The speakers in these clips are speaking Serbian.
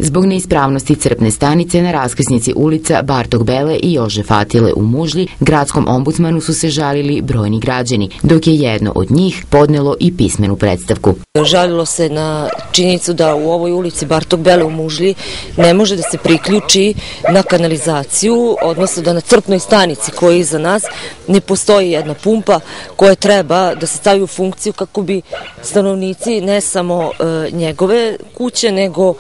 Zbog neispravnosti crpne stanice na raskrsnici ulica Bartog Bele i Jože Fatile u Mužlji, gradskom ombudsmanu su se žalili brojni građani, dok je jedno od njih podnelo i pismenu predstavku. Žalilo se na činjenicu da u ovoj ulici Bartog Bele u Mužlji ne može da se priključi na kanalizaciju, odnosno da na crpnoj stanici koja je iza nas ne postoji jedna pumpa koja treba da se stavi u funkciju kako bi stanovnici ne samo njegove kuće, nego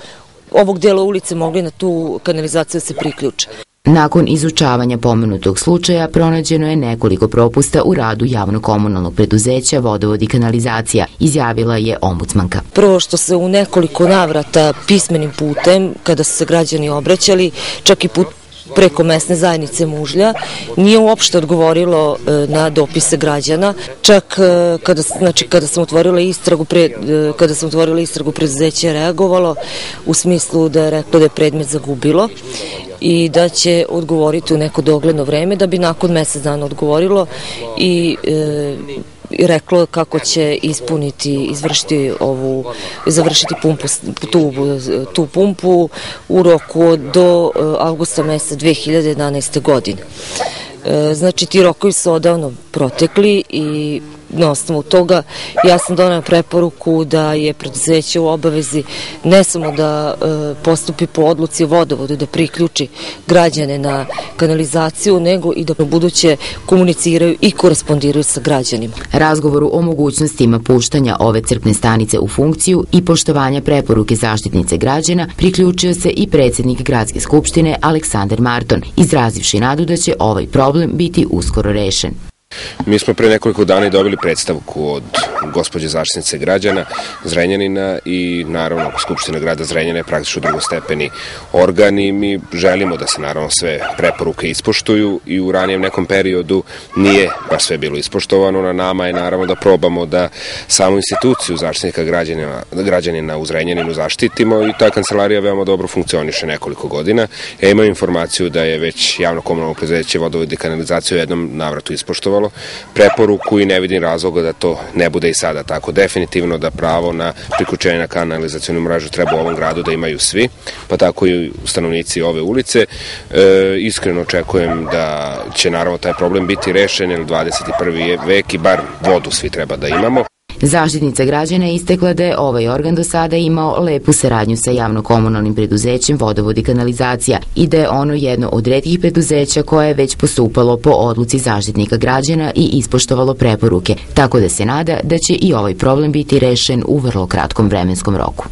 ovog dela ulice mogli na tu kanalizaciju da se priključe. Nakon izučavanja pomenutog slučaja pronađeno je nekoliko propusta u radu javno-komunalnog preduzeća Vodovod i kanalizacija, izjavila je ombudsmanka. Prvo što se u nekoliko navrata pismenim putem, kada su se građani obraćali, čak i preko mesne zajednice Mužlja, nije uopšte odgovorilo na dopise građana. Čak kada sam otvorila istragu, preduzeće je reagovalo u smislu da je reklo da je predmet zagubilo i da će odgovoriti u neko dogledno vreme, da bi nakon mesec dana odgovorilo i reklo kako će završiti tu pumpu u roku do avgusta meseca 2011. godine. Znači, ti rokovi su odavno protekli i na osnovu toga ja sam donela preporuku da je preduzeće u obavezi ne samo da postupi po odluci Vodovodu, da priključi građane na kanalizaciju, nego i da buduće komuniciraju i korespondiraju sa građanima. Razgovoru o mogućnostima puštanja ove crpne stanice u funkciju i poštovanja preporuke zaštitnice građana priključio se i predsjednik Gradske skupštine Aleksandar Marton, izrazivši nadu da će ovaj problem biti uskoro rešen. Mi smo pre nekoliko dana dobili predstavku od gospođe zaštitnice građana Zrenjanina i naravno Skupština grada Zrenjanina je praktično drugostepeni organ i mi želimo da se naravno sve preporuke ispoštuju i u ranijem nekom periodu nije baš sve bilo ispoštovano. Na nama je naravno da probamo da samu instituciju zaštitnika građanina u Zrenjaninu zaštitimo i ta kancelarija veoma dobro funkcioniše nekoliko godina. Ja imam informaciju da je već javno komunalno preduzeće Vodovod i kanalizaciju u jednom navratu ispoštovalo preporuku i ne vidim razloga da to ne bude i sada tako. Definitivno da pravo na priključenje na kanalizacionu mrežu treba u ovom gradu da imaju svi, pa tako i stanovnici ove ulice. Iskreno očekujem da će naravno taj problem biti rešen, jer 21. vek i bar vodu svi treba da imamo. Zaštitnica građana je istakla da je ovaj organ do sada imao lepu saradnju sa javno-komunalnim preduzećem Vodovod i kanalizacija i da je ono jedno od retkih preduzeća koje je već postupalo po odluci zaštitnika građana i ispoštovalo preporuke, tako da se nada da će i ovaj problem biti rešen u vrlo kratkom vremenskom roku.